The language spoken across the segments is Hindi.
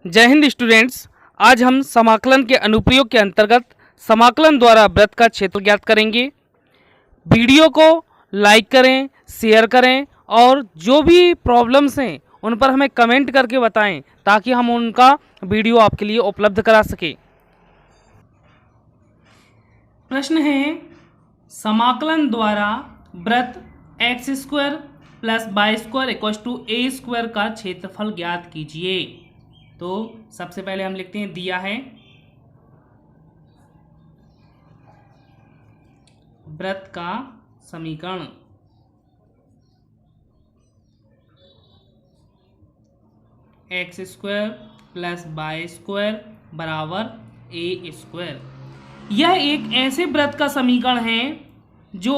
जय हिंद स्टूडेंट्स। आज हम समाकलन के अनुप्रयोग के अंतर्गत समाकलन द्वारा वृत्त का क्षेत्र ज्ञात करेंगे। वीडियो को लाइक करें, शेयर करें और जो भी प्रॉब्लम्स हैं उन पर हमें कमेंट करके बताएं ताकि हम उनका वीडियो आपके लिए उपलब्ध करा सकें। प्रश्न है, समाकलन द्वारा वृत्त X square plus Y square equal to A square का क्षेत्रफल ज्ञात कीजिए। तो सबसे पहले हम लिखते हैं, दिया है वृत्त का समीकरण X square plus Y square बराबर ए स्क्वायर। यह एक ऐसे वृत्त का समीकरण है जो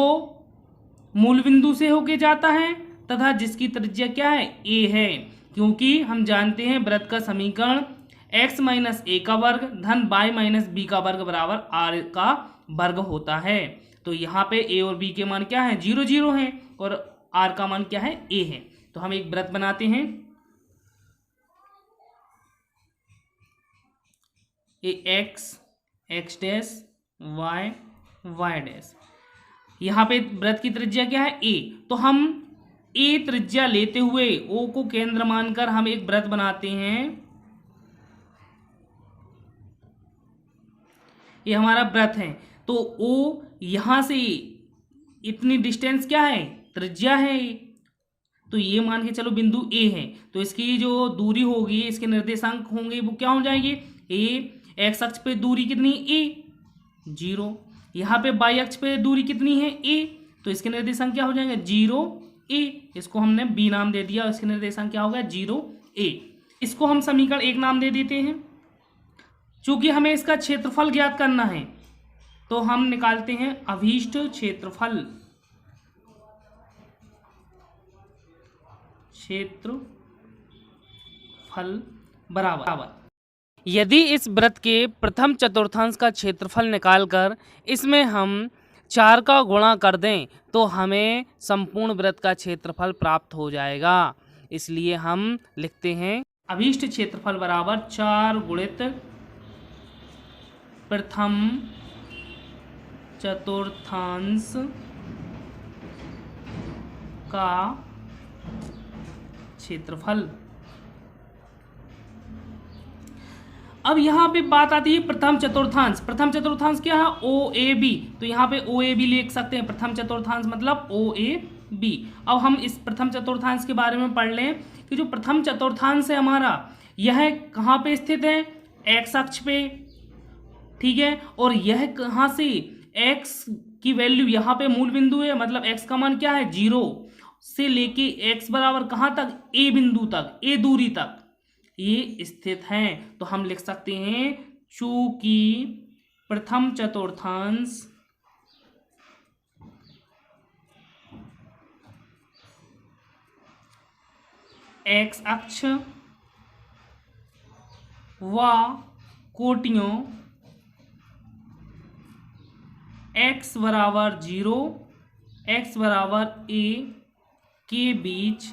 मूल बिंदु से होके जाता है तथा जिसकी त्रिज्या क्या है, ए है। क्योंकि हम जानते हैं वृत्त का समीकरण x माइनस ए का वर्ग धन y माइनस बी का वर्ग बराबर r का वर्ग होता है। तो यहाँ पे a और b के मान क्या है, 0 0 है और r का मान क्या है, a है। तो हम एक वृत्त बनाते हैं, x डैश y डैश। यहाँ पे वृत्त की त्रिज्या क्या है, a। तो हम a त्रिज्या लेते हुए o को केंद्र मानकर हम एक वृत्त बनाते हैं। ये हमारा वृत्त है। तो o यहां से इतनी डिस्टेंस क्या है, त्रिज्या है। तो ये मान के चलो बिंदु a है, तो इसकी जो दूरी होगी, इसके निर्देशांक होंगे वो क्या हो जाएंगे, a x अक्ष पे दूरी कितनी, a 0। यहाँ पे y अक्ष पे दूरी कितनी है, a। तो इसके निर्देशांक क्या हो जाएंगे, 0 a। इसको हमने b नाम दे दिया, इसके निर्देशांक क्या हो गया, 0 a। इसको हम समीकरण 1 नाम दे देते हैं। चूंकि हमें इसका क्षेत्रफल ज्ञात करना है तो हम निकालते हैं अभीष्ट क्षेत्रफल बराबर। यदि इस वृत्त के प्रथम चतुर्थांश का क्षेत्रफल निकालकर इसमें हम 4 का गुणा कर दें तो हमें संपूर्ण वृत्त का क्षेत्रफल प्राप्त हो जाएगा। इसलिए हम लिखते हैं अभीष्ट क्षेत्रफल बराबर 4 गुणित प्रथम चतुर्थांश का क्षेत्रफल। अब यहाँ पे बात आती है प्रथम चतुर्थांश। प्रथम चतुर्थांश क्या है, ओ ए बी। तो यहाँ पे ओ ए बी लिख सकते हैं, प्रथम चतुर्थांश मतलब ओ ए बी। अब हम इस प्रथम चतुर्थांश के बारे में पढ़ लें कि जो प्रथम चतुर्थांश है हमारा, यह कहाँ पे स्थित है, एक्स अक्ष पे, ठीक है। और यह कहाँ से, एक्स की वैल्यू यहाँ पे मूल बिंदु है, मतलब एक्स का मान क्या है, 0 से लेके एक्स बराबर कहाँ तक, ए बिंदु तक, ए दूरी तक ये स्थित हैं। तो हम लिख सकते हैं चूंकि प्रथम चतुर्थांश एक्स अक्ष व कोटियों x बराबर 0 x बराबर a के बीच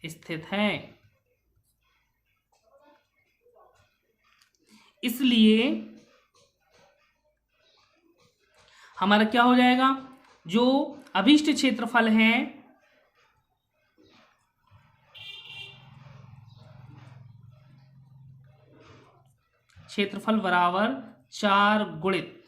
स्थित है। इसलिए हमारा क्या हो जाएगा, जो अभीष्ट क्षेत्रफल है क्षेत्रफल बराबर 4 गुणित।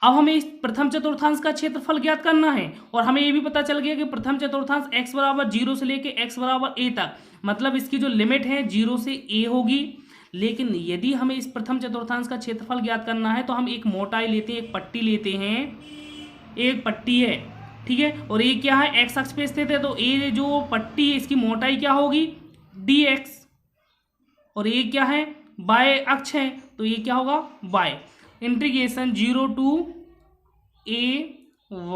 अब हमें इस प्रथम चतुर्थांश का क्षेत्रफल ज्ञात करना है और हमें यह भी पता चल गया कि प्रथम चतुर्थांश x बराबर 0 से लेके x बराबर a तक, मतलब इसकी जो लिमिट है 0 से a होगी। लेकिन यदि हमें इस प्रथम चतुर्थांश का क्षेत्रफल ज्ञात करना है तो हम एक मोटाई लेते हैं, एक पट्टी लेते हैं, एक पट्टी है, ठीक है। और ये क्या है, x अक्ष पे स्थित है, तो ये जो पट्टी है इसकी मोटाई क्या होगी, dx। और ये क्या है, y अक्ष है, तो ये क्या होगा, y। Integration 0 to a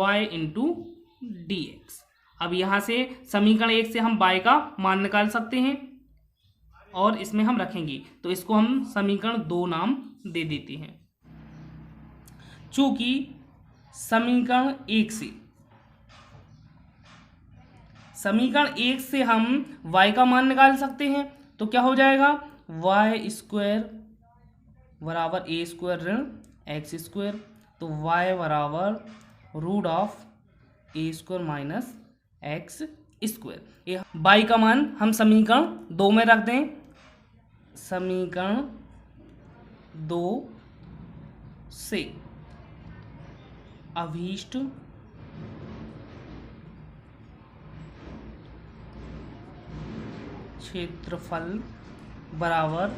y into D x. अब यहाँ से समीकरण 1 से हम y का मान निकाल सकते हैं और इसमें हम रखेंगे, तो इसको हम समीकरण 2 नाम दे देते हैं। चूंकि समीकरण 1 से हम y का मान निकाल सकते हैं, तो क्या हो जाएगा, वाई स्क्वायर बराबर ए स्क्वायर ऋण एक्स स्क्वायर, तो वाई बराबर root of A square minus x square. ये वाई का मान हम समीकरण 2 में रख दें। समीकरण 2 से अभीष्ट क्षेत्रफल बराबर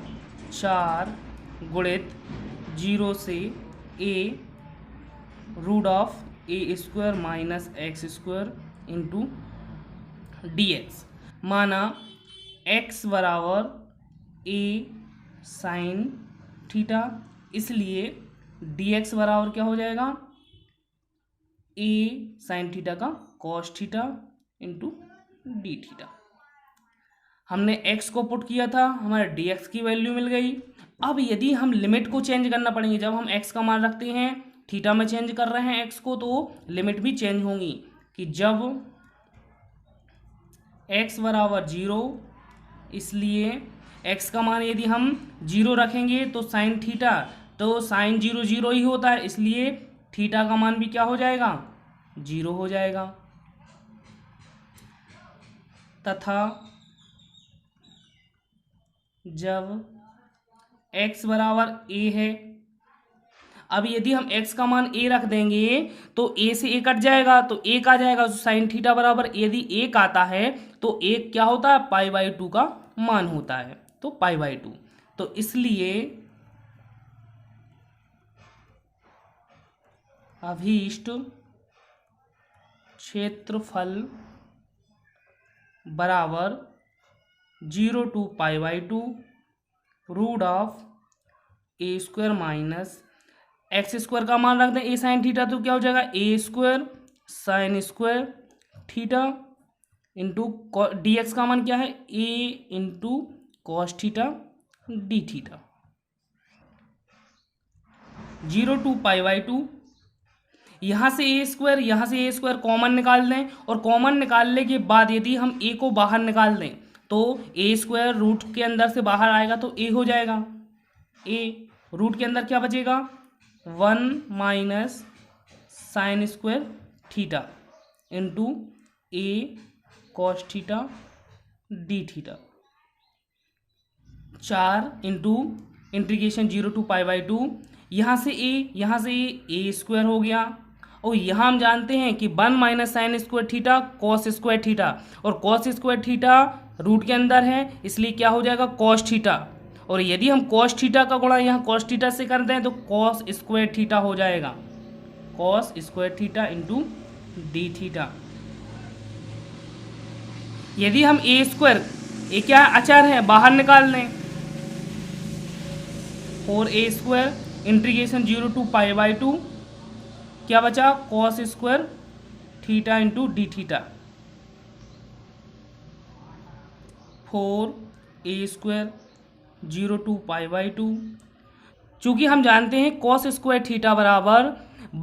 4 गुणित 0 से a root of A square minus x square into D X. माना x बराबर a साइन थीटा, इसलिए dx बराबर क्या हो जाएगा, a साइन थीटा का cos theta into D theta. हमने x को पुट किया था, हमारे dx की वैल्यू मिल गई। अब यदि हम लिमिट को चेंज करना पड़ेंगे, जब हम x का मान रखते हैं थीटा में चेंज कर रहे हैं x को, तो लिमिट भी चेंज होंगी कि जब x बराबर 0, इसलिए x का मान यदि हम 0 रखेंगे तो साइन थीटा, तो साइन 0 0 ही होता है, इसलिए थीटा का मान भी क्या हो जाएगा, 0 हो जाएगा। तथा जब x बराबर a है, अब यदि हम x का मान a रख देंगे तो a से a कट जाएगा, तो 1 आ जाएगा। तो साइन थीटा बराबर यदि 1 आता है तो 1 क्या होता है, π/2 का मान होता है, तो π/2। तो इसलिए अभीष्ट क्षेत्रफल बराबर 0 to π/2 root of A square minus x square का मान रख दें ए साइन थीटा, तो क्या हो जाएगा, a square sine square theta into D x का मान क्या है, a into cos theta d theta. 0 to π/2, यहाँ से ए स्क्वायर कॉमन निकाल दें, और कॉमन निकालने के बाद यदि हम ए को बाहर निकाल दें तो ए स्क्वायर रूट के अंदर से बाहर आएगा तो ए हो जाएगा। ए रूट के अंदर क्या बचेगा, 1 minus sign square theta into A cos theta d theta. 4 into integration 0 to π/2, यहाँ से ए स्क्वायर हो गया, और यहाँ हम जानते हैं कि 1 minus sign square theta cos square theta, और कॉस स्क्वायर थीटा रूट के अंदर है, इसलिए क्या हो जाएगा, कॉस थीटा। और यदि हम कॉस थीटा का गुणा यहाँ कॉस थीटा से कर दें तो कॉस स्क्वायर थीटा हो जाएगा, cos square theta into D theta. यदि हम ए स्क्वायर, ए क्या अचर है, बाहर निकाल लें, 4a स्क्वायर इंटीग्रेशन 0 to π/2 क्या बचा, cos square theta into D theta. 4a square 0 to π/2, चूंकि हम जानते हैं कॉस स्क्वायर थीटा बराबर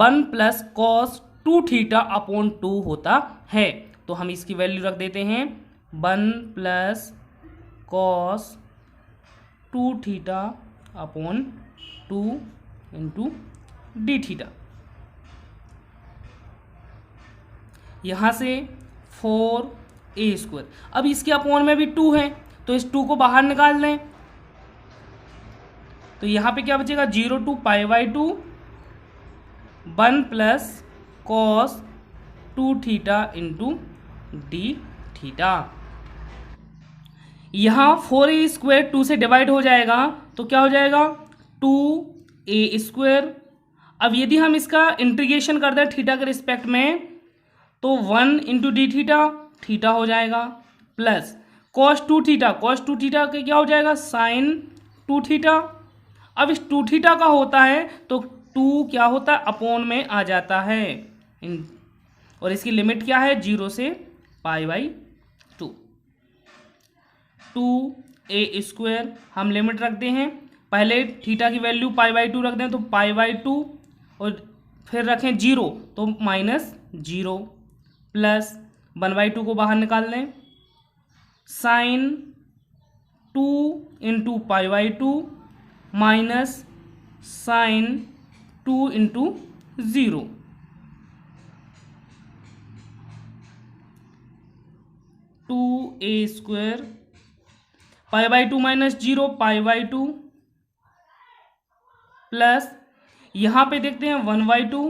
1 प्लस कॉस 2 थीटा अपॉन 2 होता है, तो हम इसकी वैल्यू रख देते हैं 1 plus cos 2 theta upon 2 into D theta. यहाँ से 4a स्क्वायर, अब इसके अपॉन में भी 2 है तो इस 2 को बाहर निकाल लें, तो यहाँ पे क्या बचेगा, 0 to π/2 1 plus cos 2 theta into D theta. यहाँ 4a स्क्वायर 2 से डिवाइड हो जाएगा तो क्या हो जाएगा, 2a स्क्वायर। अब यदि हम इसका इंटीग्रेशन कर दें थीटा के रिस्पेक्ट में तो 1 इंटू डी थीटा, थीटा हो जाएगा, plus cos 2 theta, cos 2 theta का क्या हो जाएगा, साइन 2 थीटा। अब इस 2 थीटा का होता है तो 2 क्या होता है, अपॉन में आ जाता है, और इसकी लिमिट क्या है, 0 से π/2। 2a स्क्वायर हम लिमिट रखते हैं, पहले थीटा की वैल्यू π/2 रख दें तो π/2, और फिर रखें 0 तो -0, प्लस 1/2 को बाहर निकाल लें, sine 2 into pi by 2 minus sine 2 into 0। Two A square pi by 2 minus 0 pi by 2 plus यहां पे देखते हैं 1/2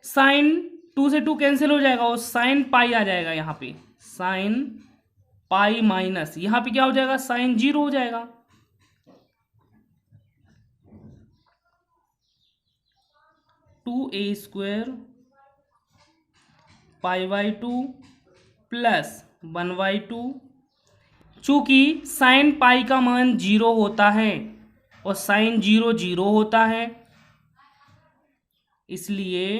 साइन 2 से 2 कैंसिल हो जाएगा और साइन पाई आ जाएगा। यहाँ पे साइन पाई माइनस यहाँ पे क्या हो जाएगा, साइन 0 हो जाएगा। Two A square pi by 2 plus 1/2। चूंकि साइन पाई का मान 0 होता है और साइन 0 0 होता है, इसलिए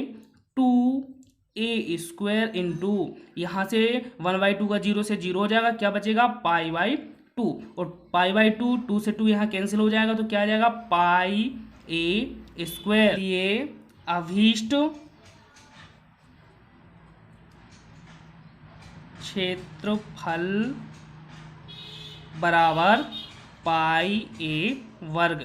2a स्क्वायर इंटू यहाँ से 1/2 का 0 से 0 हो जाएगा, क्या बचेगा पाई बाई 2 और पाई बाई 2 2 से 2 यहाँ कैंसिल हो जाएगा तो क्या आ जाएगा पाई ए स्क्वायर। ये अभीष्ट क्षेत्रफल बराबर पाई ए वर्ग।